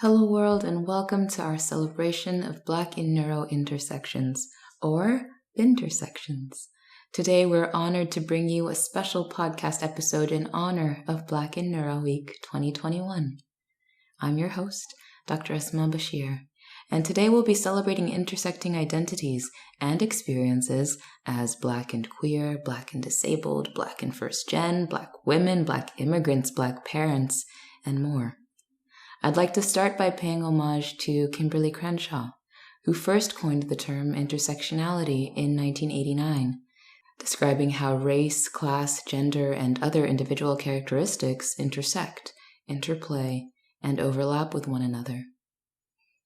Hello world and welcome to our celebration of Black in Neuro Intersections, or BINtersections. Today we're honored to bring you a special podcast episode in honor of Black in Neuro Week 2021. I'm your host, Dr. Asma Bashir, and today we'll be celebrating intersecting identities and experiences as Black and queer, Black and disabled, Black and first gen, Black women, Black immigrants, Black parents, and more. I'd like to start by paying homage to Kimberly Crenshaw, who first coined the term intersectionality in 1989, describing how race, class, gender, and other individual characteristics intersect, interplay, and overlap with one another.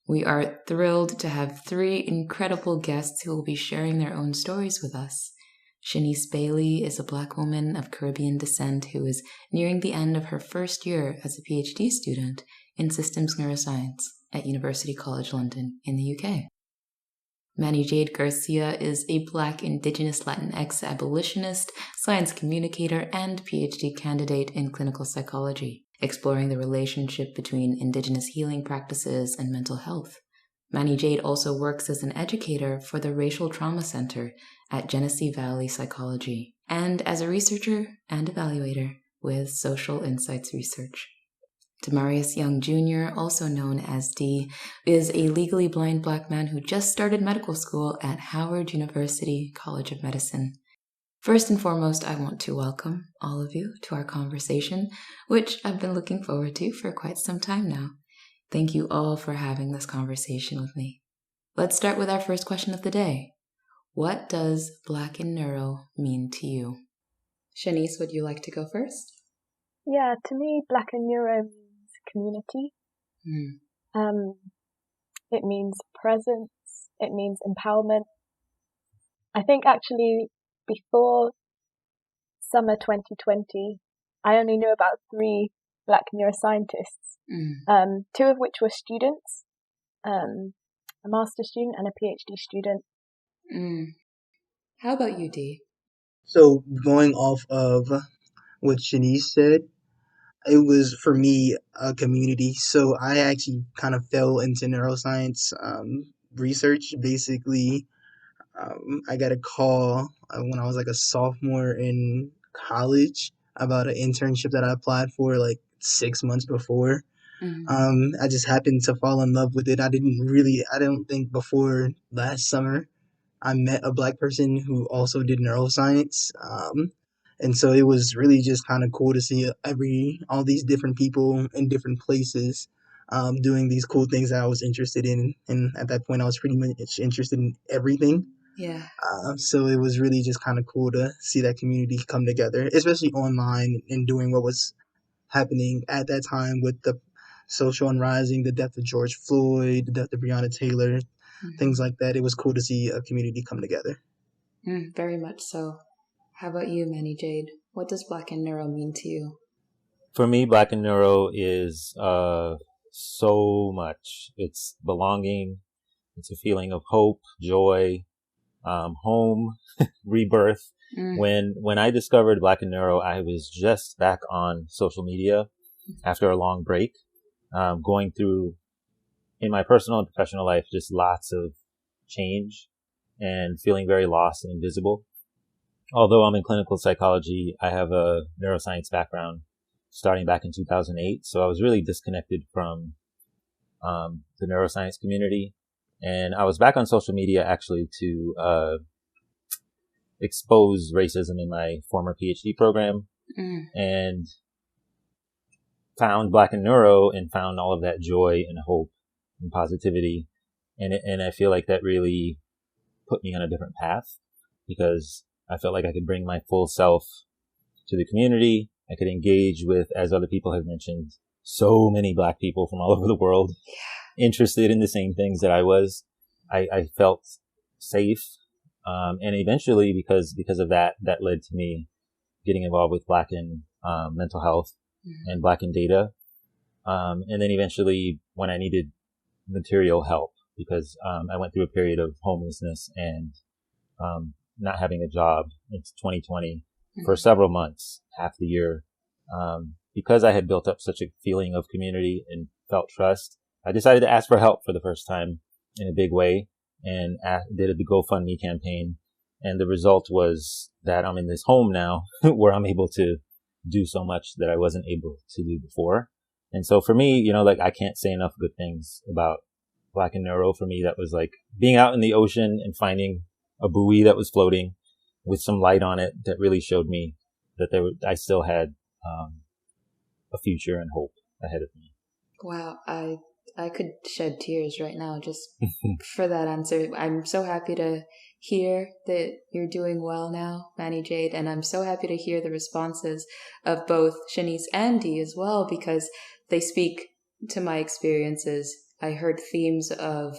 We are thrilled to have three incredible guests who will be sharing their own stories with us. Shanice Bailey is a Black woman of Caribbean descent who is nearing the end of her first year as a PhD student in systems neuroscience at University College London in the UK. Manny Jade Garcia is a Black Indigenous Latinx abolitionist, science communicator, and PhD candidate in clinical psychology, exploring the relationship between Indigenous healing practices and mental health. Manny Jade also works as an educator for the Racial Trauma Center at Genesee Valley Psychology, and as a researcher and evaluator with Social Insights Research. Demarius Young Jr., also known as D, is a legally blind Black man who just started medical school at Howard University College of Medicine. First and foremost, I want to welcome all of you to our conversation, which I've been looking forward to for quite some time now. Thank you all for having this conversation with me. Let's start with our first question of the day. What does Black in Neuro mean to you? Shanice, would you like to go first? Yeah, to me, Black in Neuro means community. It means presence. It means empowerment. I think actually before summer 2020, I only knew about 3 Black neuroscientists, 2 of which were students, a master's student and a PhD student. How about you, Dee? So going off of what Shanice said, it was for me a community. So I actually kind of fell into neuroscience research. Basically, I got a call when I was like a sophomore in college about an internship that I applied for like 6 months before. I just happened to fall in love with it. I don't think before last summer I met a Black person who also did neuroscience. And so it was really just kind of cool to see all these different people in different places doing these cool things that I was interested in. And at that point, I was pretty much interested in everything. Yeah. So it was really just kind of cool to see that community come together, especially online and doing what was happening at that time with the social unrising, the death of George Floyd, the death of Breonna Taylor, things like that. It was cool to see a community come together. Very much so. How about you, Manny Jade? What does Black in Neuro mean to you? For me, Black in Neuro is so much. It's belonging. It's a feeling of hope, joy, home, rebirth. When I discovered Black in Neuro, I was just back on social media after a long break, going through, in my personal and professional life, just lots of change and feeling very lost and invisible. Although I'm in clinical psychology, I have a neuroscience background starting back in 2008. So I was really disconnected from the neuroscience community. And I was back on social media actually to expose racism in my former PhD program, and found Black in Neuro and found all of that joy and hope and positivity. And I feel like that really put me on a different path, because I felt like I could bring my full self to the community. I could engage with, as other people have mentioned, so many Black people from all over the world interested in the same things that I was. I felt safe. And eventually, because of that led to me getting involved with Black in mental health and Black in data. And then eventually when I needed material help, because I went through a period of homelessness and not having a job in 2020 for several months, half the year. Because I had built up such a feeling of community and felt trust, I decided to ask for help for the first time in a big way and did a GoFundMe campaign. And the result was that I'm in this home now where I'm able to do so much that I wasn't able to do before. And so for me, like I can't say enough good things about Black in Neuro. For me, that was like being out in the ocean and finding a buoy that was floating with some light on it that really showed me that I still had a future and hope ahead of me. Wow, I could shed tears right now just for that answer. I'm so happy to hear that you're doing well now, Manny Jade, and I'm so happy to hear the responses of both Shanice and Dee as well, because they speak to my experiences. I heard themes of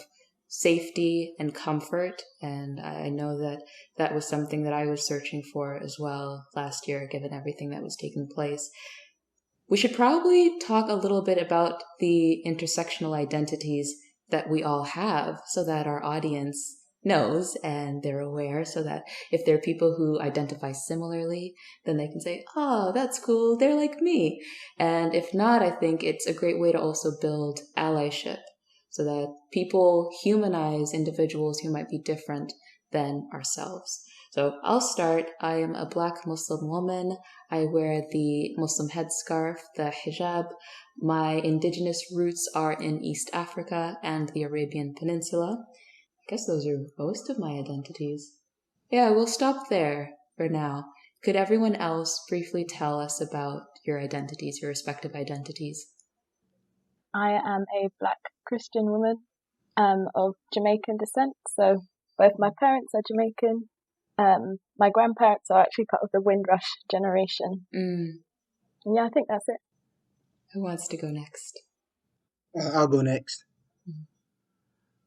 safety and comfort, and I know that that was something that I was searching for as well last year, given everything that was taking place. We should probably talk a little bit about the intersectional identities that we all have so that our audience knows and they're aware, so that if there are people who identify similarly, then they can say, oh, that's cool, they're like me. And if not, I think it's a great way to also build allyship so that people humanize individuals who might be different than ourselves. So I'll start. I am a Black Muslim woman. I wear the Muslim headscarf, the hijab. My indigenous roots are in East Africa and the Arabian Peninsula. I guess those are most of my identities. Yeah, we'll stop there for now. Could everyone else briefly tell us about your identities, your respective identities? I am a Black Christian woman of Jamaican descent. So both my parents are Jamaican. My grandparents are actually part of the Windrush generation. Yeah, I think that's it. Who wants to go next? I'll go next.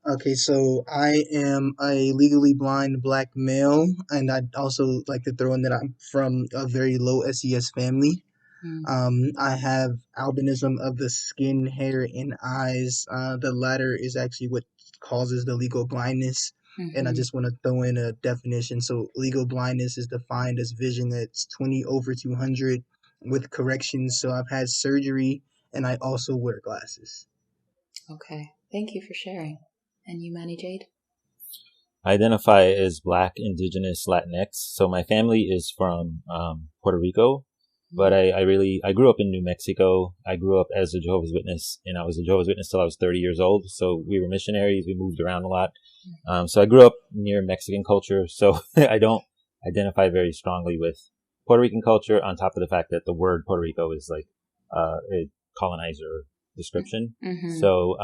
Okay, so I am a legally blind Black male, and I'd also like to throw in that I'm from a very low SES family. I have albinism of the skin, hair, and eyes. The latter is actually what causes the legal blindness. And I just want to throw in a definition. So legal blindness is defined as vision that's 20/200 with corrections. So I've had surgery, and I also wear glasses. Okay, thank you for sharing. And you, Manny Jade? I identify as Black, Indigenous, Latinx. So my family is from Puerto Rico, but I grew up in New Mexico. I grew up as a Jehovah's Witness, and I was a Jehovah's Witness till I was 30 years old. So we were missionaries. We moved around a lot. So I grew up near Mexican culture. So I don't identify very strongly with Puerto Rican culture, on top of the fact that the word Puerto Rico is like a colonizer description. So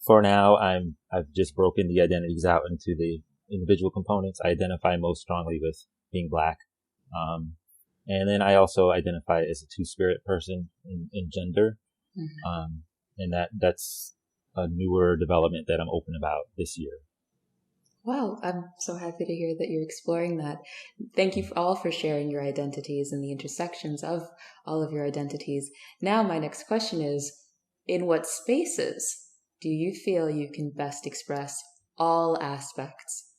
for now, I've just broken the identities out into the individual components. I identify most strongly with being Black. And then I also identify as a two-spirit person in gender. And that's a newer development that I'm open about this year. Wow, I'm so happy to hear that you're exploring that. Thank you all for sharing your identities and the intersections of all of your identities. Now, my next question is, in what spaces do you feel you can best express all aspects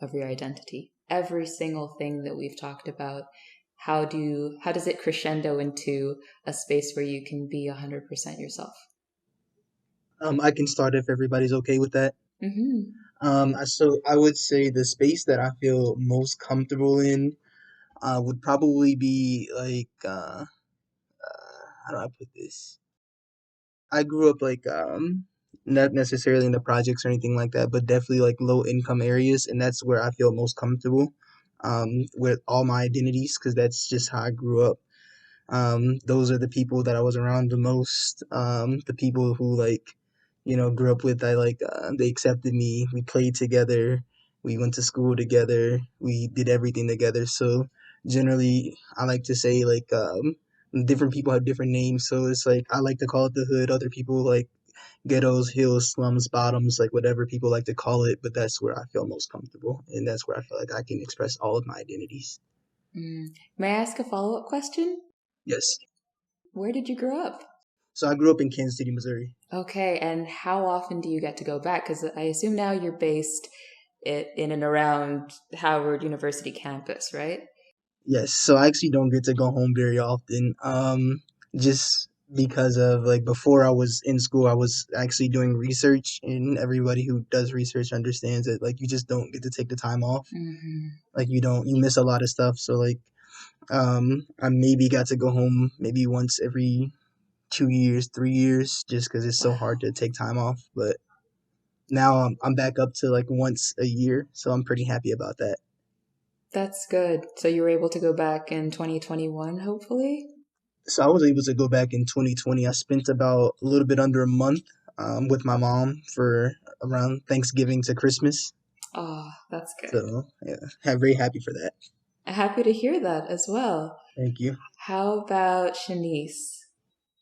of your identity? Every single thing that we've talked about, how does it crescendo into a space where you can be 100% yourself? I can start if everybody's okay with that. So I would say the space that I feel most comfortable in would probably be like how do I put this? I grew up like not necessarily in the projects or anything like that, but definitely like low income areas, and that's where I feel most comfortable with all my identities, because that's just how I grew up. Those are the people that I was around the most. The people who grew up with. They accepted me. We played together. We went to school together. We did everything together. So generally, I like to say different people have different names. So it's like I like to call it the hood. Other people like ghettos, hills, slums, bottoms, like whatever people like to call it. But that's where I feel most comfortable, and that's where I feel like I can express all of my identities. May I ask a follow-up question? Yes. Where did you grow up? So I grew up in Kansas City, Missouri. Okay, and how often do you get to go back? Because I assume now you're based in and around Howard University campus, right? Yes, so I actually don't get to go home very often. Just because of like before I was in school, I was actually doing research, and everybody who does research understands that like you just don't get to take the time off. Like you miss a lot of stuff. So like I maybe got to go home maybe once every 2 years, 3 years, just because it's so hard to take time off. But now I'm back up to like once a year, so I'm pretty happy about that. That's good. So you were able to go back in 2021, hopefully? So I was able to go back in 2020. I spent about a little bit under a month with my mom for around Thanksgiving to Christmas. Oh, that's good. So yeah, I'm very happy for that. Happy to hear that as well. Thank you. How about Shanice?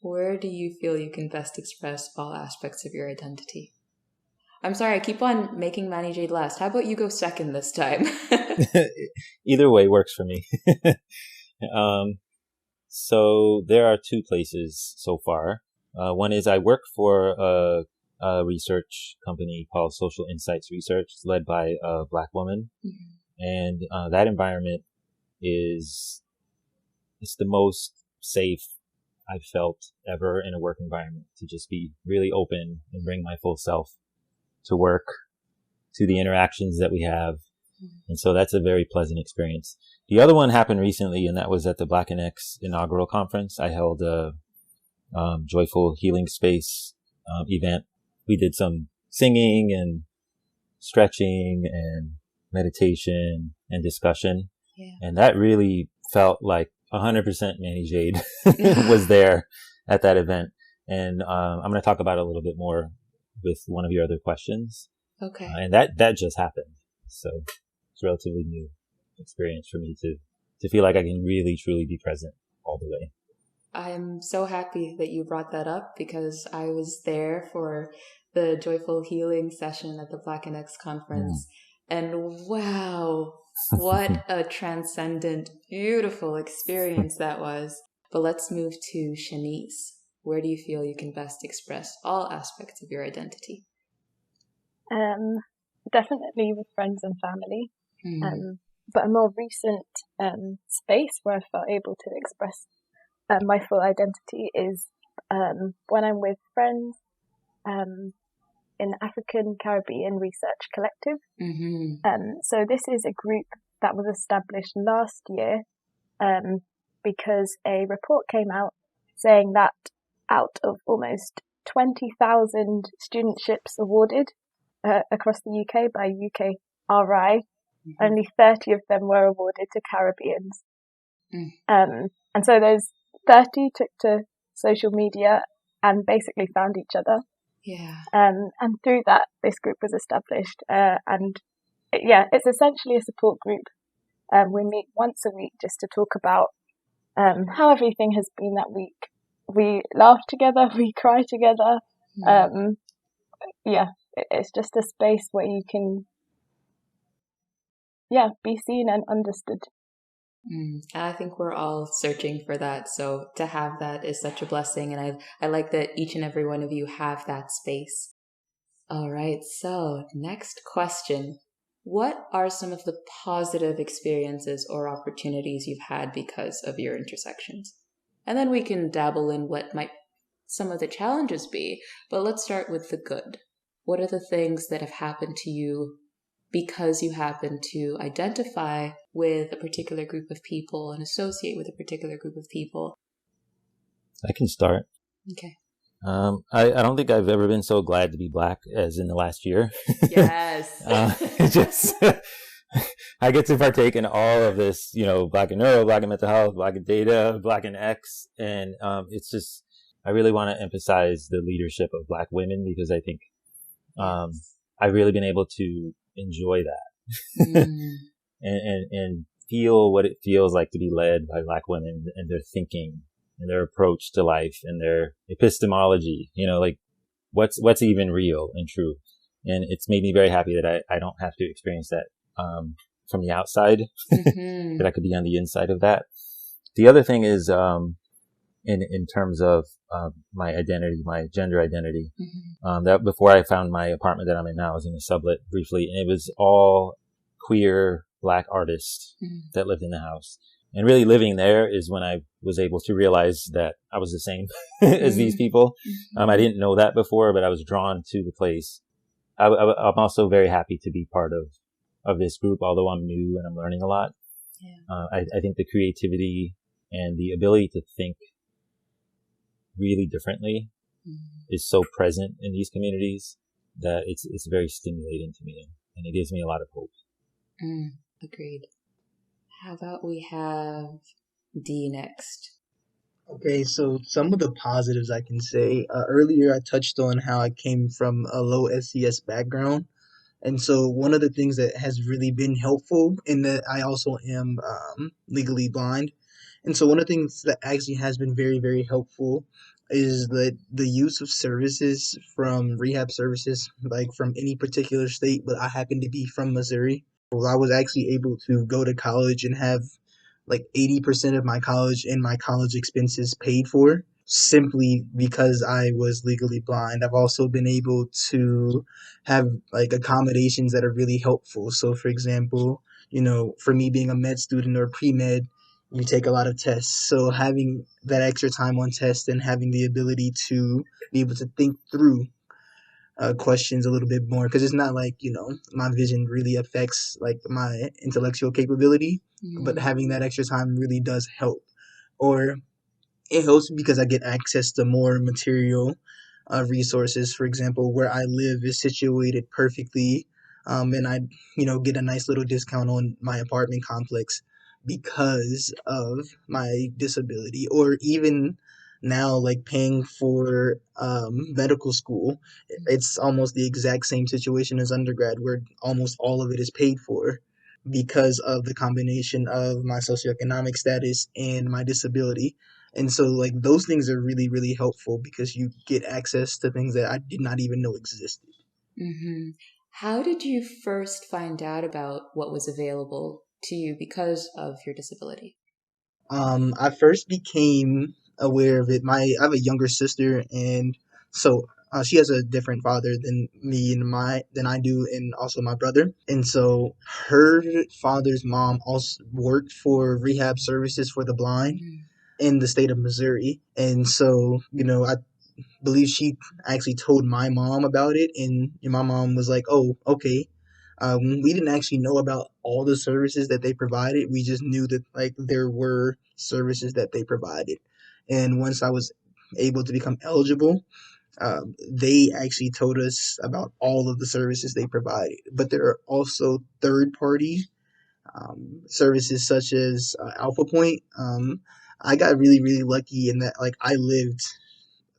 Where do you feel you can best express all aspects of your identity? I'm sorry, I keep on making Manny Jade last. How about you go second this time? Either way works for me. So there are two places so far. One is I work for a research company called Social Insights Research. It's led by a Black woman. And that environment it's the most safe I've felt ever in a work environment, to just be really open and bring my full self to work, to the interactions that we have. And so that's a very pleasant experience. The other one happened recently, and that was at the Black and X inaugural conference. I held a joyful healing space event. We did some singing and stretching and meditation and discussion. Yeah. And that really felt like 100% Manny Jade was there at that event. And I'm going to talk about it a little bit more with one of your other questions. Okay. And that just happened. So it's a relatively new experience for me to feel like I can really, truly be present all the way. I'm so happy that you brought that up, because I was there for the Joyful Healing session at the Black and X conference. And wow, what a transcendent, beautiful experience that was. But let's move to Shanice. Where do you feel you can best express all aspects of your identity? Definitely with friends and family. But a more recent space where I felt able to express my full identity is when I'm with friends in the African Caribbean Research Collective. So this is a group that was established last year because a report came out saying that out of almost 20,000 studentships awarded across the UK by UKRI, only 30 of them were awarded to Caribbeans. And so those 30 took to social media and basically found each other. Yeah. And through that, this group was established. It's essentially a support group. We meet once a week just to talk about how everything has been that week. We laugh together, we cry together. It's just a space where you can, be seen and understood. I think we're all searching for that. So to have that is such a blessing. And I like that each and every one of you have that space. All right. So next question. What are some of the positive experiences or opportunities you've had because of your intersections? And then we can dabble in what might some of the challenges be. But let's start with the good. What are the things that have happened to you because you happen to identify with a particular group of people and associate with a particular group of people? I can start. Okay. I don't think I've ever been so glad to be Black as in the last year. Yes. I get to partake in all of this, Black in Neuro, Black in Mental Health, Black in Data, Black in X. And it's just, I really want to emphasize the leadership of Black women, because I think I've really been able to enjoy that and feel what it feels like to be led by Black women and their thinking and their approach to life and their epistemology, like what's even real and true. And it's made me very happy that I don't have to experience that from the outside, that I could be on the inside of that. The other thing is in terms of my identity, my gender identity, that before I found my apartment that I'm in now, I was in a sublet briefly, and it was all queer Black artists that lived in the house. And really living there is when I was able to realize that I was the same as these people. I didn't know that before, but I was drawn to the place. I'm also very happy to be part of this group, although I'm new and I'm learning a lot. Yeah. I think the creativity and the ability to think really differently is so present in these communities that it's very stimulating to me, and it gives me a lot of hope. Agreed. How about we have D next? Okay, so some of the positives I can say. Earlier, I touched on how I came from a low SES background. And so one of the things that has really been helpful in that I also am legally blind. And so one of the things that actually has been very, very helpful is that the use of services from rehab services, like from any particular state, but I happen to be from Missouri. Well, I was actually able to go to college and have like 80% of my college and my college expenses paid for simply because I was legally blind. I've also been able to have like accommodations that are really helpful. So, for example, for me being a med student or pre med, you take a lot of tests. So, having that extra time on tests and having the ability to be able to think through questions a little bit more, because it's not like my vision really affects like my intellectual capability, but having that extra time really does help. Or it helps because I get access to more material resources. For example, where I live is situated perfectly, and I get a nice little discount on my apartment complex because of my disability. Or even now, like paying for medical school, it's almost the exact same situation as undergrad, where almost all of it is paid for because of the combination of my socioeconomic status and my disability. And so, like, those things are really, really helpful because you get access to things that I did not even know existed. How did you first find out about what was available to you because of your disability? I first became aware of it. I have a younger sister, and so she has a different father than me and than I do, and also my brother. And so her father's mom also worked for rehab services for the blind in the state of Missouri. And so, I believe she actually told my mom about it, and my mom was like, "Oh, okay." We didn't actually know about all the services that they provided. We just knew that like there were services that they provided, and once I was able to become eligible, they actually told us about all of the services they provided. But there are also third party services such as Alpha Point. I got really, really lucky in that like I lived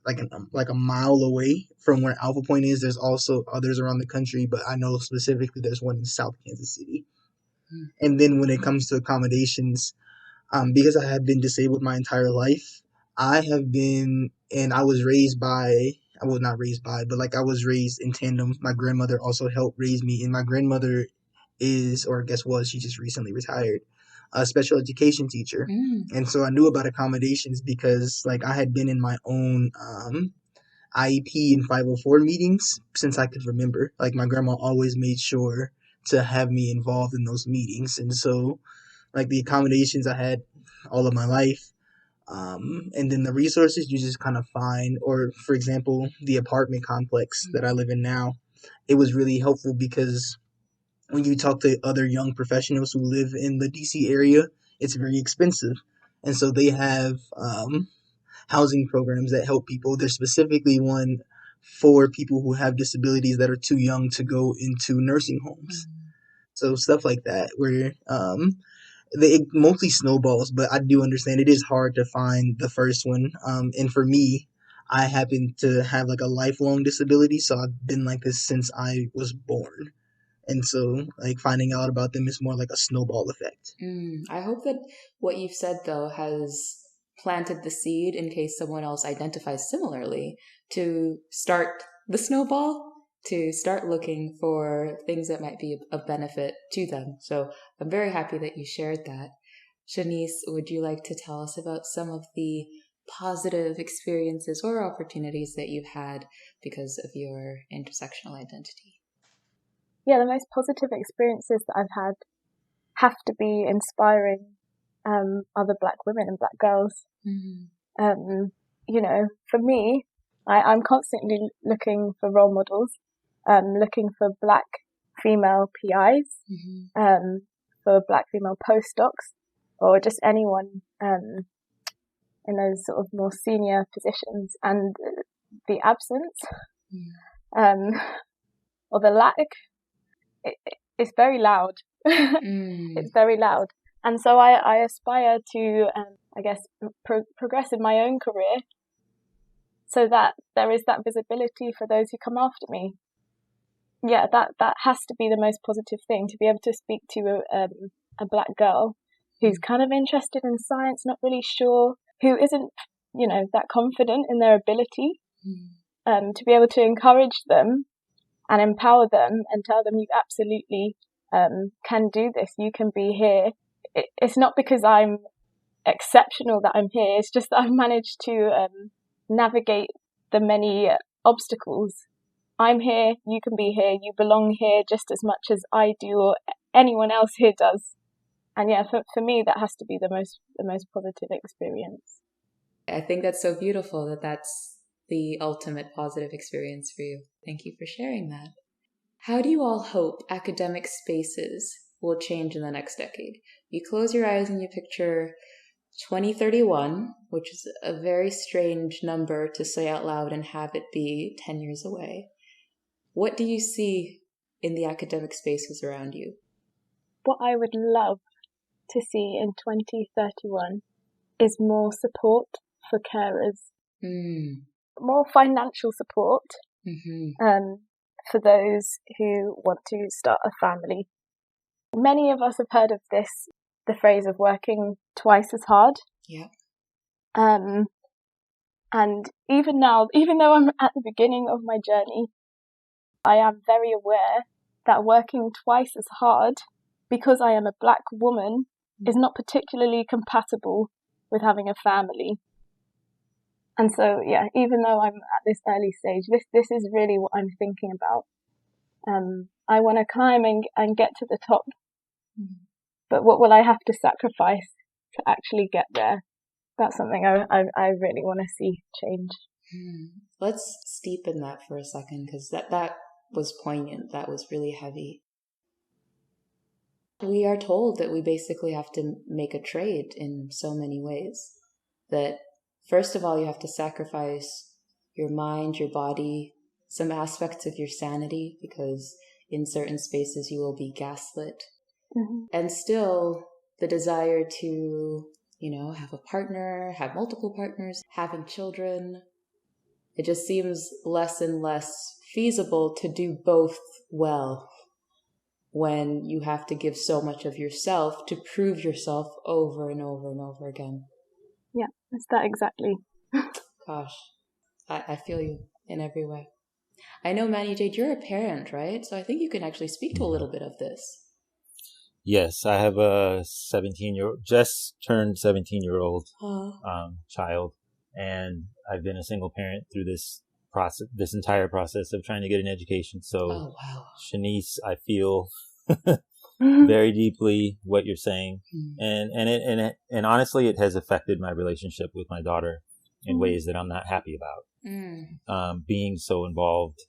like a mile away from where Alpha Point is. There's also others around the country, but I know specifically there's one in South Kansas City. And then when it comes to accommodations, because I have been disabled my entire life, I have been, and I was raised by, I was not raised by, but like I was raised in tandem. My grandmother also helped raise me, and my grandmother is, or I guess was, she just recently retired, a special education teacher. And so I knew about accommodations because like I had been in my own IEP and 504 meetings since I could remember. Like my grandma always made sure to have me involved in those meetings. And so like the accommodations I had all of my life. And then the resources you just kind of find, or for example, the apartment complex that I live in now, it was really helpful because when you talk to other young professionals who live in the DC area, it's very expensive. And so they have housing programs that help people. There's specifically one for people who have disabilities that are too young to go into nursing homes. So stuff like that, where it mostly snowballs, but I do understand it is hard to find the first one. And for me, I happen to have like a lifelong disability, so I've been like this since I was born. And so, like, finding out about them is more like a snowball effect. I hope that what you've said, though, has planted the seed in case someone else identifies similarly to start the snowball, to start looking for things that might be of benefit to them. So I'm very happy that you shared that. Shanice, would you like to tell us about some of the positive experiences or opportunities that you've had because of your intersectional identity? Yeah, the most positive experiences that I've had have to be inspiring other black women and black girls. Mm-hmm. You know, for me, I'm constantly looking for role models, looking for black female PIs, Mm-hmm. for black female postdocs, or just anyone in those sort of more senior positions. And the absence, or the lack, it's very loud. It's very loud. And so I aspire to, I guess, progress in my own career so that there is that visibility for those who come after me. Yeah, that has to be the most positive thing, to be able to speak to a black girl who's kind of interested in science, not really sure, who isn't, you know, that confident in their ability, to be able to encourage them and empower them and tell them you absolutely can do this, you can be here. It's not because I'm exceptional that I'm here, it's just that I've managed to navigate the many obstacles. I'm here, you can be here, you belong here just as much as I do or anyone else here does. And yeah, for me, that has to be the most positive experience. I think that's so beautiful that that's the ultimate positive experience for you. Thank you for sharing that. How do you all hope academic spaces will change in the next decade? You close your eyes and you picture 2031, which is a very strange number to say out loud and have it be 10 years away. What do you see in the academic spaces around you? What I would love to see in 2031 is more support for carers, more financial support for those who want to start a family. Many of us have heard of this, the phrase of working twice as hard. Yeah. And even now, even though I'm at the beginning of my journey, I am very aware that working twice as hard, because I am a black woman, is not particularly compatible with having a family. And so, yeah, even though I'm at this early stage, this is really what I'm thinking about. I want to climb and get to the top, but what will I have to sacrifice to actually get there? That's something I really want to see change. Let's steep in that for a second, because that was poignant. That was really heavy. We are told that we basically have to make a trade in so many ways. That first of all, you have to sacrifice your mind, your body, some aspects of your sanity, because in certain spaces you will be gaslit. And still the desire to, have a partner, have multiple partners, having children. It just seems less and less feasible to do both well when you have to give so much of yourself to prove yourself over and over and over again. Yeah, that's that exactly. Gosh, I feel you in every way. I know, Manny Jade, you're a parent, right? So I think you can actually speak to a little bit of this. Yes, I have a just turned 17-year-old child, and I've been a single parent through this entire process of trying to get an education. So, wow. Shanice, I feel very deeply what you're saying, and honestly, it has affected my relationship with my daughter in ways that I'm not happy about. Being so involved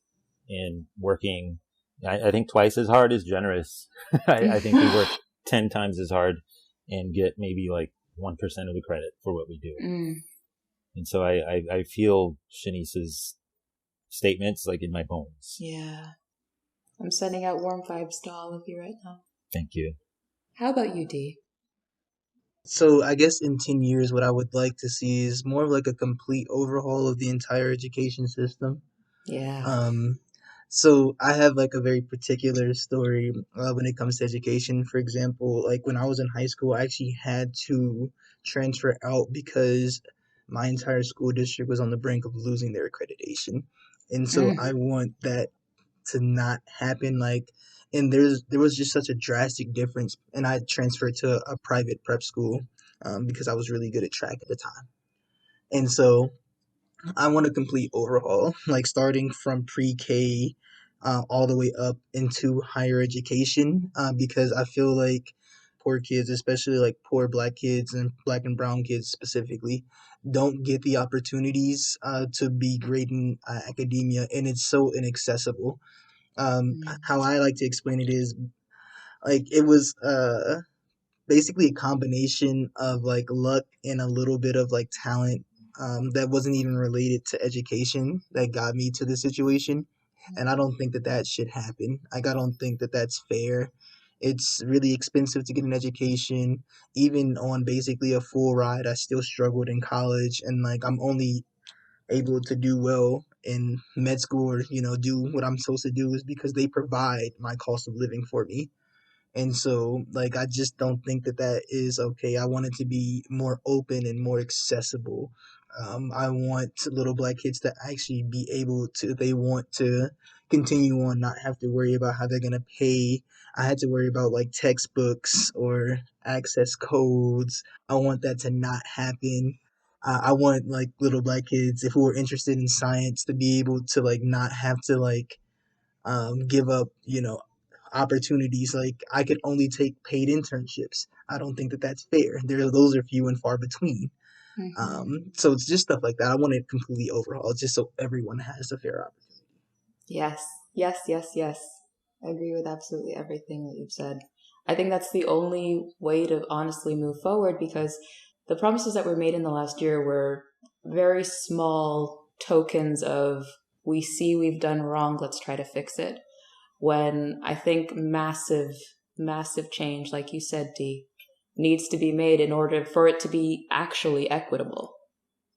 in working. I think twice as hard is generous. I think we work 10 times as hard and get maybe like 1% of the credit for what we do. And so I feel Shanice's statements like in my bones. Yeah. I'm sending out warm vibes to all of you right now. Thank you. How about you, Dee? So I guess in 10 years, what I would like to see is more of like a complete overhaul of the entire education system. Yeah. So I have like a very particular story when it comes to education. For example, like when I was in high school, I actually had to transfer out because my entire school district was on the brink of losing their accreditation. And so I want that to not happen. And there was just such a drastic difference. And I transferred to a private prep school because I was really good at track at the time. And so I want a complete overhaul, like starting from pre-K all the way up into higher education, because I feel like poor kids, especially like poor black kids and black and brown kids specifically, don't get the opportunities to be great in academia, and it's so inaccessible. How I like to explain it is like it was basically a combination of like luck and a little bit of like talent that wasn't even related to education that got me to the situation. And I don't think that that should happen. Like, I don't think that that's fair. It's really expensive to get an education. Even on basically a full ride, I still struggled in college. And like, I'm only able to do well in med school or, do what I'm supposed to do is because they provide my cost of living for me. And so, like, I just don't think that that is okay. I want it to be more open and more accessible. I want little black kids to actually be able to, if they want to continue on, not have to worry about how they're going to pay. I had to worry about like textbooks or access codes. I want that to not happen. I want like little black kids, if who are interested in science, to be able to like not have to like give up, opportunities. Like I could only take paid internships. I don't think that that's fair. Those are few and far between. So it's just stuff like that. I want it completely overhauled, just so everyone has a fair opportunity. Yes, yes, yes, yes. I agree with absolutely everything that you've said. I think that's the only way to honestly move forward, because the promises that were made in the last year were very small tokens of, we see we've done wrong, let's try to fix it. When I think massive, massive change, like you said, Dee, needs to be made in order for it to be actually equitable.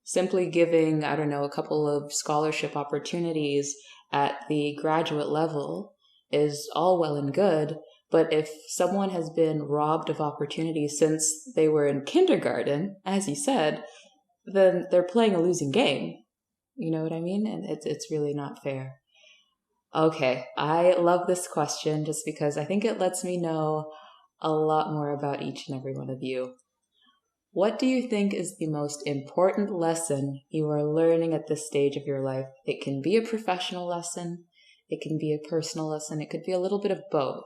Simply giving, I don't know, a couple of scholarship opportunities at the graduate level is all well and good, but if someone has been robbed of opportunities since they were in kindergarten, as you said, then they're playing a losing game. You know what I mean? And it's really not fair. Okay, I love this question just because I think it lets me know a lot more about each and every one of you. What do you think is the most important lesson you are learning at this stage of your life? It can be a professional lesson, it can be a personal lesson, it could be a little bit of both.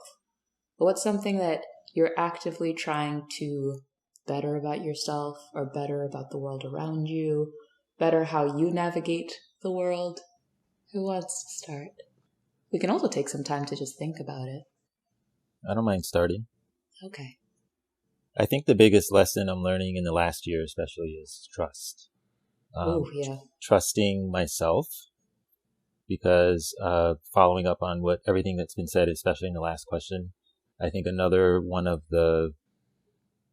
But what's something that you're actively trying to better about yourself, or better about the world around you, better how you navigate the world? Who wants to start? We can also take some time to just think about it. I don't mind starting. Okay. I think the biggest lesson I'm learning in the last year especially is trust. Yeah. Trusting myself, because following up on everything that's been said, especially in the last question, I think another one of the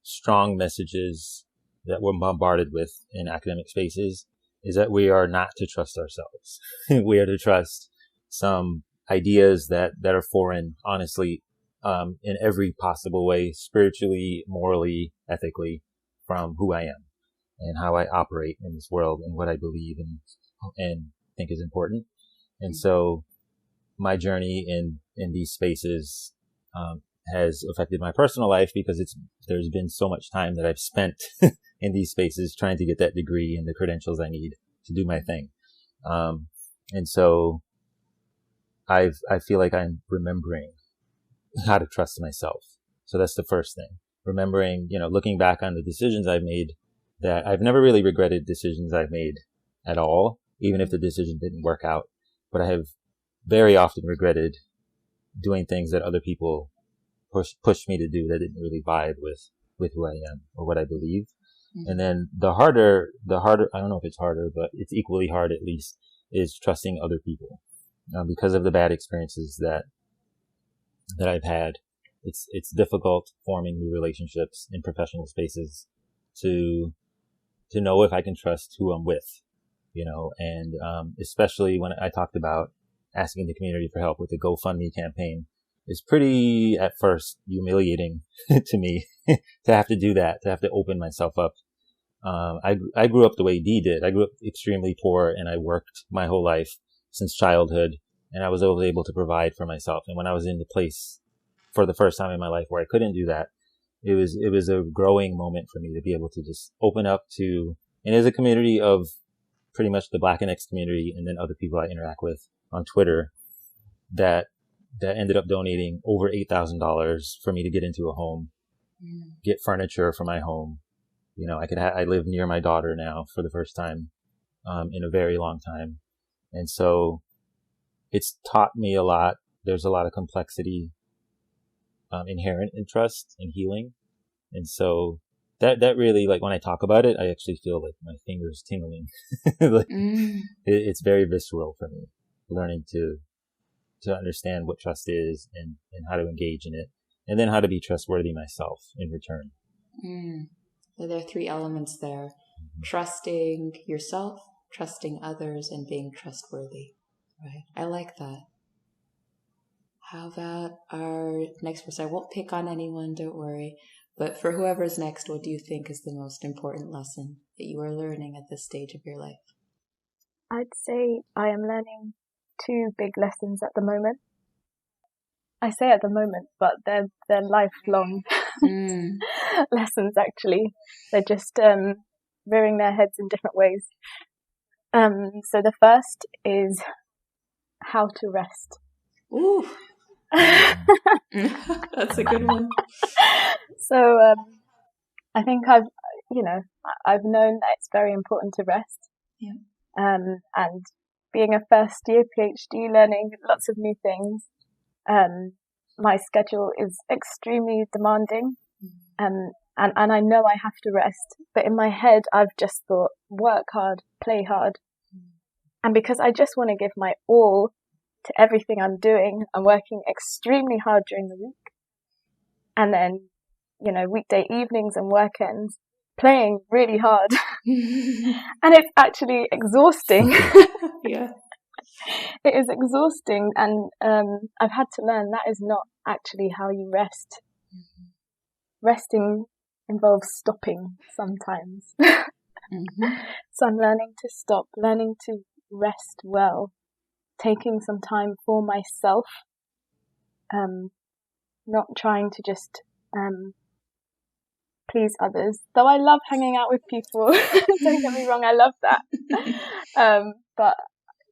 strong messages that we're bombarded with in academic spaces is that we are not to trust ourselves. We are to trust some ideas that are foreign, honestly, in every possible way, spiritually, morally, ethically, from who I am and how I operate in this world and what I believe and think is important. And so my journey in these spaces has affected my personal life, because there's been so much time that I've spent in these spaces trying to get that degree and the credentials I need to do my thing. And so I feel like I'm remembering how to trust myself. So that's the first thing. Remembering, looking back on the decisions I've made, that I've never really regretted decisions I've made at all, even if the decision didn't work out. But I have very often regretted doing things that other people pushed me to do that didn't really vibe with who I am or what I believe. Mm-hmm. And then the harder, I don't know if it's harder, but it's equally hard at least, is trusting other people. Because of the bad experiences that I've had, it's difficult forming new relationships in professional spaces to know if I can trust who I'm with, and especially when I talked about asking the community for help with the GoFundMe campaign, it's pretty at first humiliating to me to have to do that, to have to open myself up. I grew up the way Dee did. I grew up extremely poor, and I worked my whole life since childhood, and I was always able to provide for myself. And when I was in the place for the first time in my life where I couldn't do that, it was a growing moment for me to be able to just open up to, and as a community of pretty much the Black and X community, and then other people I interact with on Twitter, that ended up donating over $8,000 for me to get into a home get furniture for my home. You know, I live near my daughter now for the first time, in a very long time. And so it's taught me a lot. There's a lot of complexity, inherent in trust and healing. And so that really, like, when I talk about it, I actually feel like my fingers tingling. Like, it's very visceral for me, learning to understand what trust is and how to engage in it, and then how to be trustworthy myself in return. So there are three elements there: trusting yourself, trusting others, and being trustworthy. Right? I like that. How about our next person? I won't pick on anyone, don't worry. But for whoever's next, what do you think is the most important lesson that you are learning at this stage of your life? I'd say I am learning 2 big lessons at the moment. I say at the moment, but they're lifelong lessons, actually. They're just rearing their heads in different ways. So the first is how to rest. Ooh. That's a good one. So I think I've known that it's very important to rest. Yeah. And being a first year PhD, learning lots of new things, my schedule is extremely demanding, and I know I have to rest, but in my head I've just thought, work hard, play hard. And because I just want to give my all to everything I'm doing, I'm working extremely hard during the week. And then, weekday evenings and weekends, playing really hard. And it's actually exhausting. Yeah. It is exhausting. And I've had to learn that is not actually how you rest. Resting involves stopping sometimes. So I'm learning to stop, learning to rest well, taking some time for myself, not trying to just please others, though I love hanging out with people. Don't get me wrong, I love that. But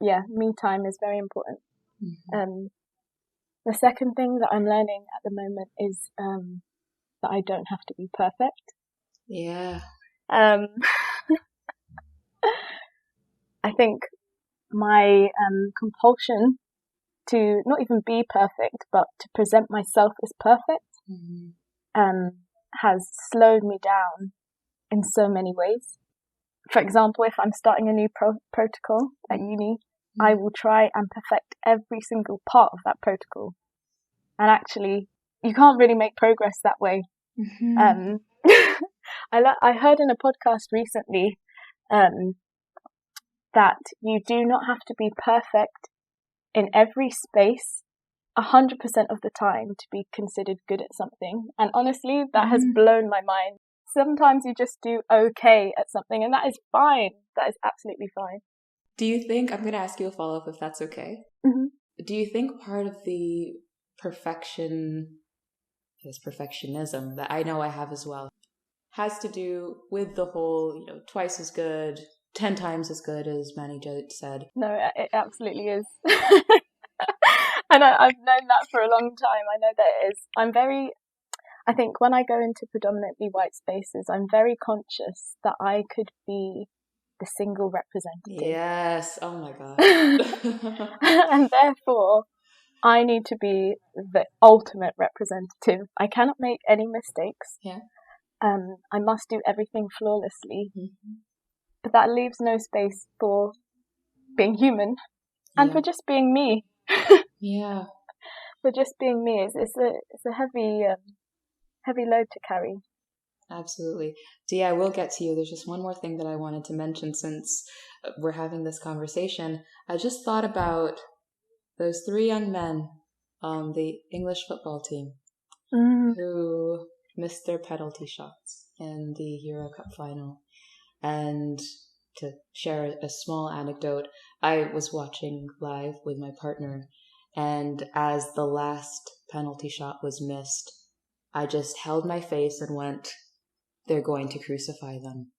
yeah, me time is very important. The second thing that I'm learning at the moment is that I don't have to be perfect. Yeah. I think my compulsion to not even be perfect, but to present myself as perfect, has slowed me down in so many ways. For example, if I'm starting a new protocol at uni, I will try and perfect every single part of that protocol. And actually, you can't really make progress that way. I heard in a podcast recently that you do not have to be perfect in every space 100% of the time to be considered good at something. And honestly, that has blown my mind. Sometimes you just do okay at something, and that is fine. That is absolutely fine. Do you think, I'm going to ask you a follow-up if that's okay. Do you think part of the perfectionism that I know I have as well has to do with the whole, twice as good, 10 times as good, as Manny said? No, it absolutely is. And I've known that for a long time. I know that it is. I think when I go into predominantly white spaces, I'm very conscious that I could be the single representative. Yes. Oh my God. And therefore, I need to be the ultimate representative. I cannot make any mistakes. Yeah. I must do everything flawlessly. But that leaves no space for being human and for just being me. Yeah. For just being me. It's a heavy load to carry. Absolutely. So yeah, I will get to you. There's just one more thing that I wanted to mention since we're having this conversation. I just thought about those 3 young men on the English football team who missed their penalty shots in the Euro Cup final. And to share a small anecdote, I was watching live with my partner, and as the last penalty shot was missed, I just held my face and went, they're going to crucify them.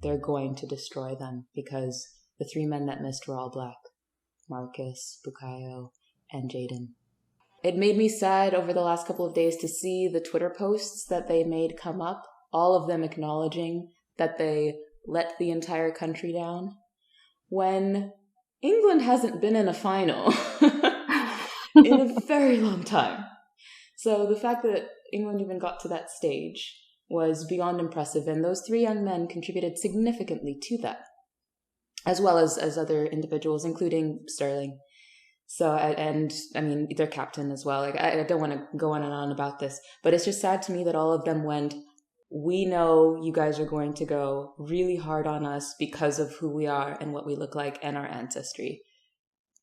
They're going to destroy them, because the 3 men that missed were all black. Marcus, Bukayo, and Jaden. It made me sad over the last couple of days to see the Twitter posts that they made come up, all of them acknowledging that they let the entire country down, when England hasn't been in a final in a very long time. So the fact that England even got to that stage was beyond impressive, and those three young men contributed significantly to that, as well as other individuals, including Sterling. So, and I mean, their captain as well. Like, I don't want to go on and on about this, but it's just sad to me that all of them went, we know you guys are going to go really hard on us because of who we are and what we look like and our ancestry.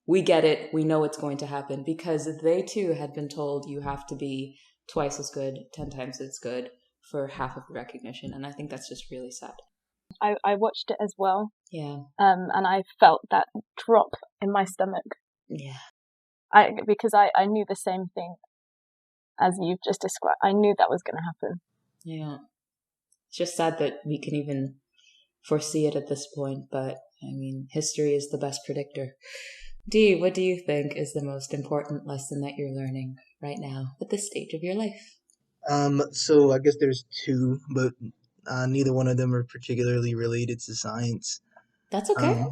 We get it. We know it's going to happen, because they too had been told you have to be twice as good, 10 times as good for half of the recognition. And I think that's just really sad. I watched it as well. Yeah. And I felt that drop in my stomach. Yeah. Because I knew the same thing as you've just described. I knew that was going to happen. Yeah. It's just sad that we can even foresee it at this point, but I mean, history is the best predictor. Dee, what do you think is the most important lesson that you're learning right now at this stage of your life? So I guess there's two, but neither one of them are particularly related to science. That's okay.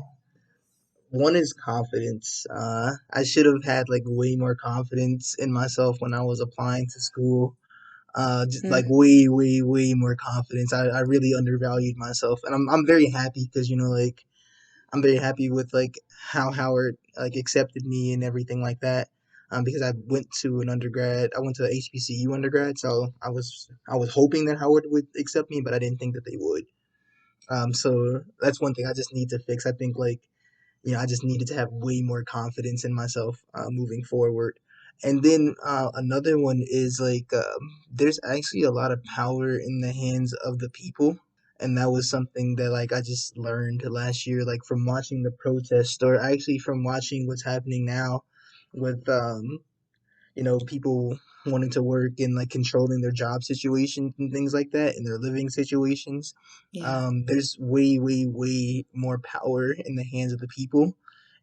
One is confidence. I should have had like way more confidence in myself when I was applying to school. Just like way more confidence. I really undervalued myself, and I'm very happy because like I'm very happy with like how Howard like accepted me and everything like that. Because I went to an undergrad, I went to HBCU undergrad, so I was hoping that Howard would accept me, but I didn't think that they would. So that's one thing I just need to fix. I think like I just needed to have way more confidence in myself moving forward. And then another one is like there's actually a lot of power in the hands of the people. And that was something that like I just learned last year, like from watching the protest, or actually from watching what's happening now with people wanting to work and like controlling their job situations and things like that and their living situations. Yeah. There's way more power in the hands of the people,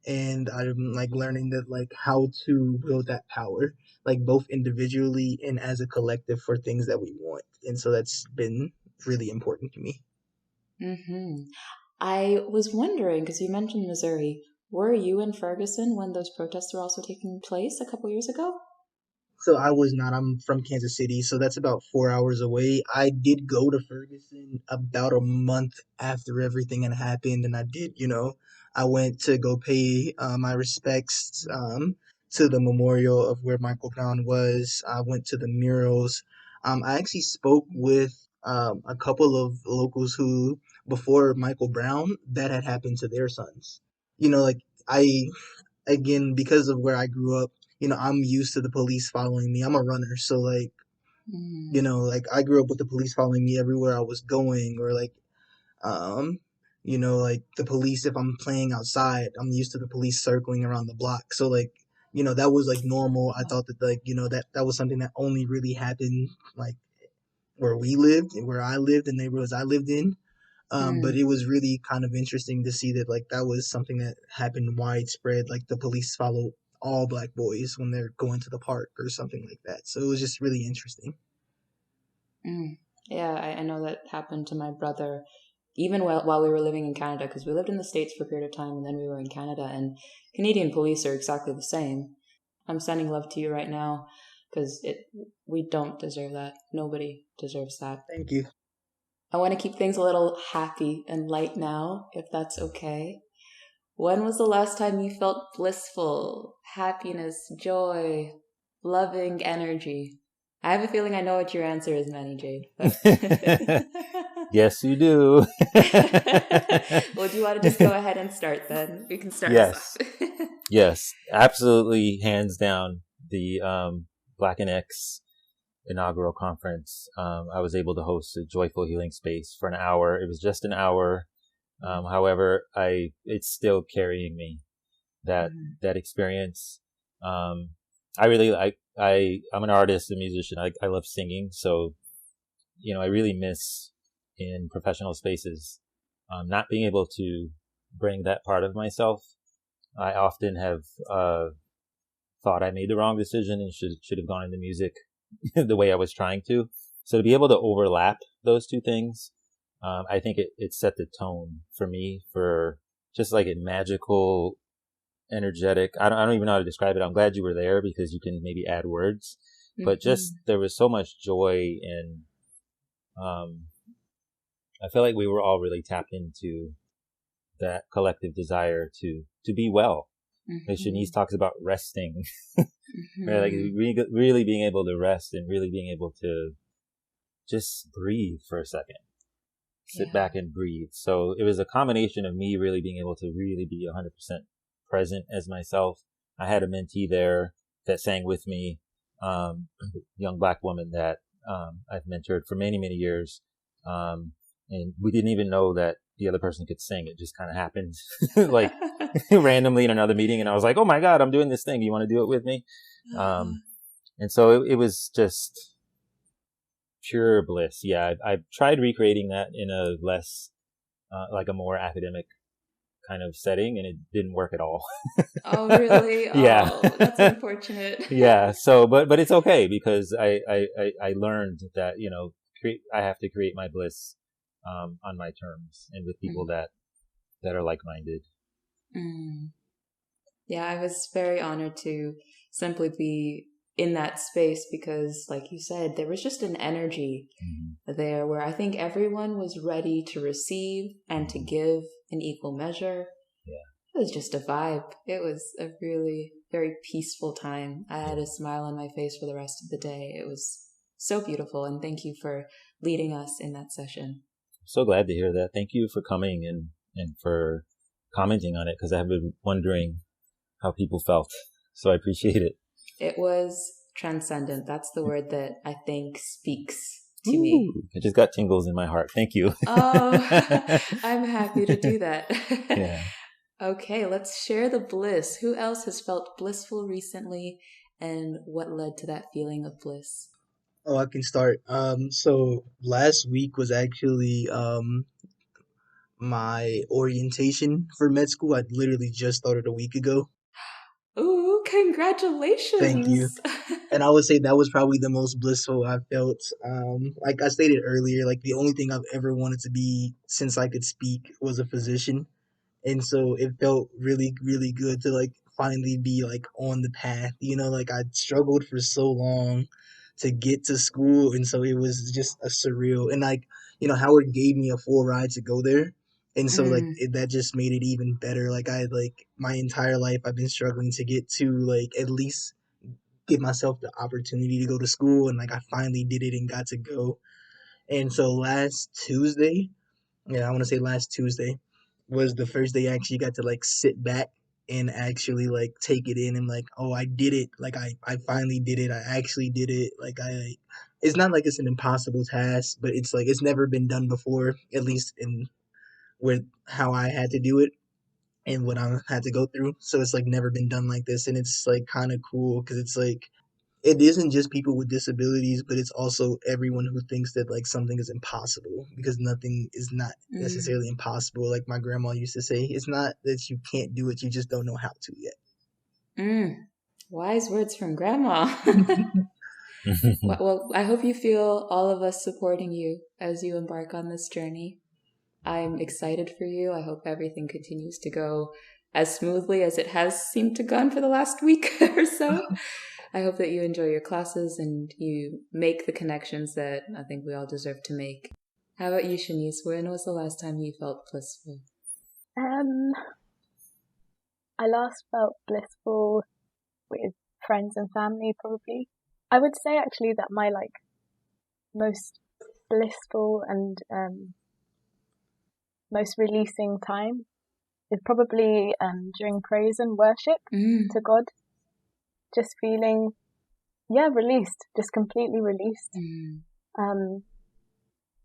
and I'm like learning that like how to wield that power, like both individually and as a collective for things that we want. And so that's been really important to me. I was wondering, because you mentioned Missouri, were you in Ferguson when those protests were also taking place a couple years ago? So I was not. I'm from Kansas City, so that's about 4 hours away. I did go to Ferguson about a month after everything had happened, and I did, I went to go pay my respects to the memorial of where Michael Brown was. I went to the murals. I actually spoke with a couple of locals who, before Michael Brown, that had happened to their sons. Like I again, because of where I grew up, I'm used to the police following me. I'm a runner, so like, like I grew up with the police following me everywhere I was going, or like, um, like the police if I'm playing outside, I'm used to the police circling around the block. So like, that was like normal. I thought that like, that was something that only really happened like where we lived and where I lived and neighborhoods I lived in. But it was really kind of interesting to see that like that was something that happened widespread. Like the police follow all black boys when they're going to the park or something like that. So it was just really interesting. Yeah, I know that happened to my brother, even while we were living in Canada, because we lived in the States for a period of time and then we were in Canada, and Canadian police are exactly the same. I'm sending love to you right now, because we don't deserve that. Nobody deserves that. Thank you. I want to keep things a little happy and light now, if that's okay. When was the last time you felt blissful, happiness, joy, loving energy? I have a feeling I know what your answer is, Manny Jade. But... Yes, you do. Well, do you want to just go ahead and start then? We can start us off. Yes, absolutely, hands down. The Black and X inaugural conference, I was able to host a joyful healing space for an hour. It was just an hour. However, it's still carrying me, that experience. I really like, I'm an artist, a musician. I love singing. So, I really miss in professional spaces, not being able to bring that part of myself. I often have, thought I made the wrong decision and should have gone into music the way I was trying to. So to be able to overlap those two things, I think it set the tone for me for just like a magical, energetic. I don't even know how to describe it. I'm glad you were there because you can maybe add words, but just there was so much joy and I feel like we were all really tapped into that collective desire to be well. As Shanice talks about resting, right? Like really being able to rest and really being able to just breathe for a second, sit back and breathe. So it was a combination of me really being able to really be 100% present as myself. I had a mentee there that sang with me, a young Black woman that I've mentored for many, many years. And we didn't even know that the other person could sing. It just kind of happened like randomly in another meeting. And I was like, oh my God, I'm doing this thing. You want to do it with me? And so it was just pure bliss. Yeah. I've tried recreating that in a less, like a more academic kind of setting, and it didn't work at all. Oh, really? Yeah. Oh, that's unfortunate. Yeah. So, but it's okay because I learned that, I have to create my bliss, on my terms and with people that are like-minded. Yeah, I was very honored to simply be in that space because, like you said, there was just an energy there where I think everyone was ready to receive and to give in equal measure. Yeah. It was just a vibe. It was a really very peaceful time. I had a smile on my face for the rest of the day. It was so beautiful, and thank you for leading us in that session. So glad to hear that. Thank you for coming and for commenting on it because I have been wondering how people felt. So I appreciate it. It was transcendent. That's the word that I think speaks to me. I just got tingles in my heart. Thank you. Oh, I'm happy to do that. Yeah. Okay, let's share the bliss. Who else has felt blissful recently and what led to that feeling of bliss? Oh, I can start. So last week was actually my orientation for med school. I literally just started a week ago. Ooh, Thank you. congratulations. And I would say that was probably the most blissful I felt. Like I stated earlier, like the only thing I've ever wanted to be since I could speak was a physician. And so it felt really, really good to like finally be like on the path. Like I struggled for so long to get to school, and so it was just a surreal. And like Howard gave me a full ride to go there, and so like that just made it even better. Like I like my entire life I've been struggling to get to like at least give myself the opportunity to go to school, and like I finally did it and got to go. And so I want to say last Tuesday was the first day I actually got to like sit back and actually like take it in and like, oh, I did it. Like I finally did it. I actually did it. It's not like it's an impossible task, but it's like it's never been done before, at least in with how I had to do it and what I had to go through. So it's like never been done like this, and it's like kind of cool because it's like it isn't just people with disabilities, but it's also everyone who thinks that like something is impossible, because nothing is not necessarily impossible. Like my grandma used to say, it's not that you can't do it, you just don't know how to yet. Wise words from Grandma. Well, I hope you feel all of us supporting you as you embark on this journey. I'm excited for you. I hope everything continues to go as smoothly as it has seemed to gone for the last week or so. I hope that you enjoy your classes and you make the connections that I think we all deserve to make. How about you, Shanice? When was the last time you felt blissful? I last felt blissful with friends and family, probably. I would say actually that my like most blissful and most releasing time is probably during praise and worship to God. Just feeling, released, just completely released,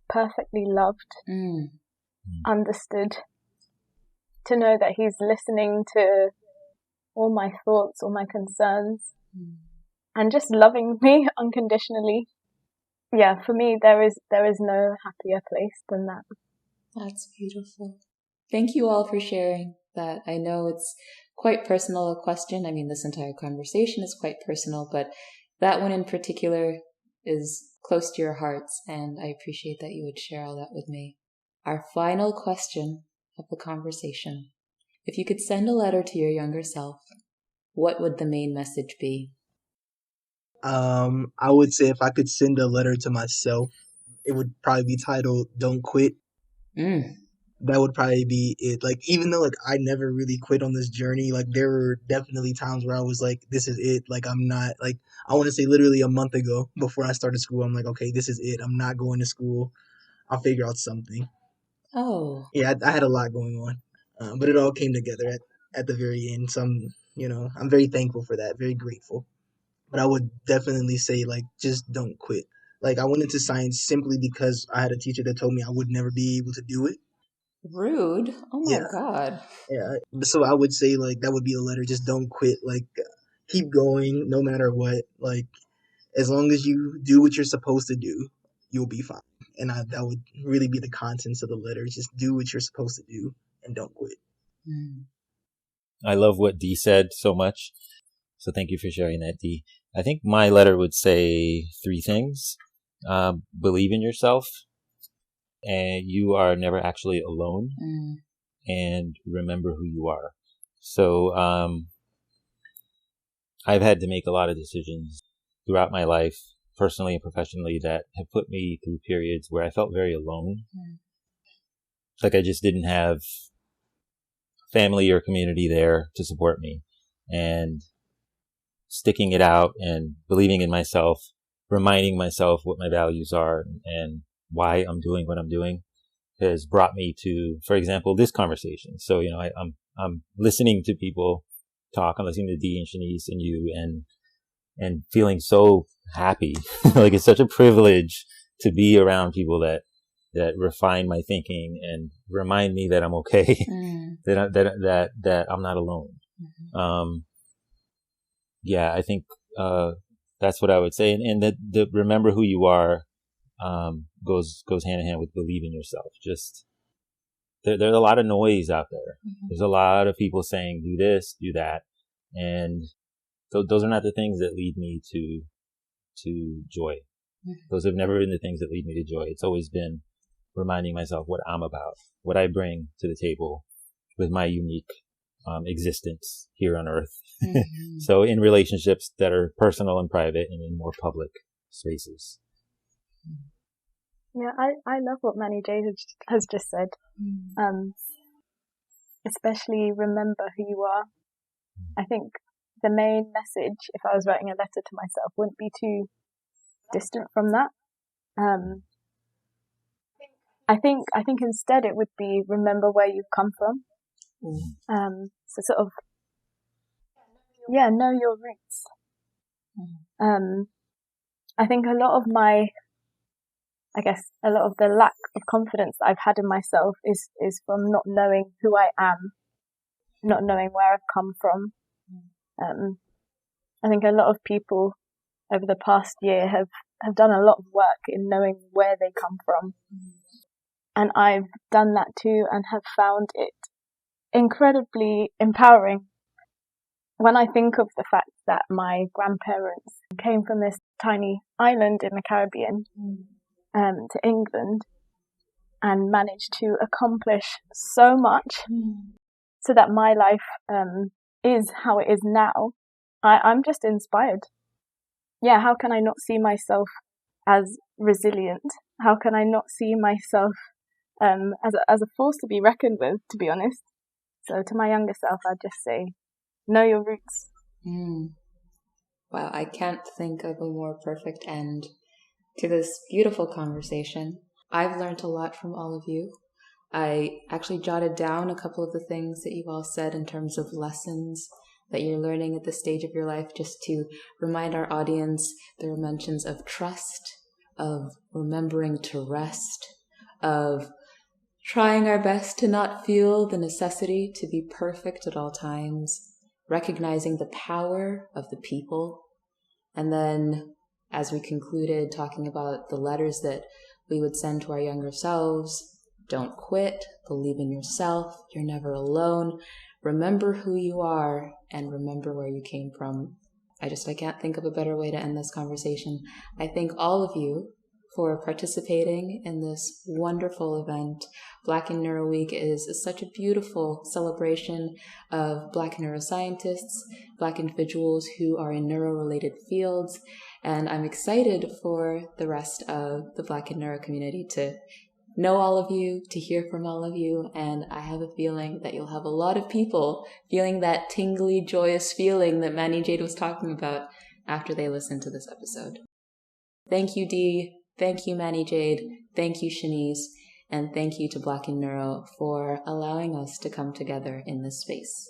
perfectly loved, understood, to know that He's listening to all my thoughts, all my concerns, and just loving me unconditionally. Yeah, for me, there is no happier place than that. That's beautiful. Thank you all for sharing that. I know it's quite personal a question. I mean, this entire conversation is quite personal, but that one in particular is close to your hearts, and I appreciate that you would share all that with me. Our final question of the conversation. If you could send a letter to your younger self, what would the main message be? I would say if I could send a letter to myself, it would probably be titled "Don't Quit." That would probably be it. Like, even though like I never really quit on this journey, like there were definitely times where I was like, this is it. Like, I'm not, like, I want to say literally a month ago before I started school, I'm like, okay, this is it. I'm not going to school. I'll figure out something. Oh. Yeah, I had a lot going on, but it all came together at the very end. So I'm very thankful for that. Very grateful. But I would definitely say, like, just don't quit. Like, I went into science simply because I had a teacher that told me I would never be able to do it. Rude. Oh my Yeah. God. Yeah. So I would say, like, that would be a letter. Just don't quit. Like, keep going no matter what. Like, as long as you do what you're supposed to do, you'll be fine. And that would really be the contents of the letter. Just do what you're supposed to do and don't quit. I love what Dee said so much. So thank you for sharing that, Dee. I think my letter would say 3 things. Believe in yourself, and you are never actually alone, and remember who you are. So I've had to make a lot of decisions throughout my life, personally and professionally, that have put me through periods where I felt very alone. Like I just didn't have family or community there to support me. And sticking it out and believing in myself, reminding myself what my values are and why I'm doing what I'm doing has brought me to, for example, this conversation. So, I'm listening to people talk. I'm listening to Dee and Shanice and you and feeling so happy. Like it's such a privilege to be around people that refine my thinking and remind me that I'm okay, that I'm not alone. Yeah, I think, that's what I would say. And that the remember who you are, goes hand in hand with believe in yourself. Just, there's a lot of noise out there. There's a lot of people saying, do this, do that. And those are not the things that lead me to joy. Those have never been the things that lead me to joy. It's always been reminding myself what I'm about, what I bring to the table with my unique existence here on earth. So in relationships that are personal and private and in more public spaces. Yeah, I love what Manny J has just said. Especially remember who you are. I think the main message, if I was writing a letter to myself, wouldn't be too distant from that. I think instead it would be remember where you've come from. So sort of, know your roots. I think a lot of the lack of confidence that I've had in myself is from not knowing who I am, not knowing where I've come from. I think a lot of people over the past year have done a lot of work in knowing where they come from. And I've done that too and have found it incredibly empowering. When I think of the fact that my grandparents came from this tiny island in the Caribbean to England and managed to accomplish so much so that my life is how it is now, I'm just inspired. Yeah, how can I not see myself as resilient? How can I not see myself as a force to be reckoned with, to be honest? So to my younger self, I'd just say, know your roots. Wow, I can't think of a more perfect end to this beautiful conversation. I've learned a lot from all of you. I actually jotted down a couple of the things that you've all said in terms of lessons that you're learning at this stage of your life, just to remind our audience. There are mentions of trust, of remembering to rest, of trying our best to not feel the necessity to be perfect at all times, recognizing the power of the people, and then, as we concluded, talking about the letters that we would send to our younger selves, Don't quit. Believe in yourself. You're never alone. Remember who you are and remember where you came from. I can't think of a better way to end this conversation. I thank all of you for participating in this wonderful event. Black in Neuro Week is such a beautiful celebration of Black neuroscientists, Black individuals who are in neuro-related fields, and I'm excited for the rest of the Black and Neuro community to know all of you, to hear from all of you, and I have a feeling that you'll have a lot of people feeling that tingly, joyous feeling that Manny Jade was talking about after they listen to this episode. Thank you, Dee. Thank you, Manny Jade. Thank you, Shanice. And thank you to Black in Neuro for allowing us to come together in this space.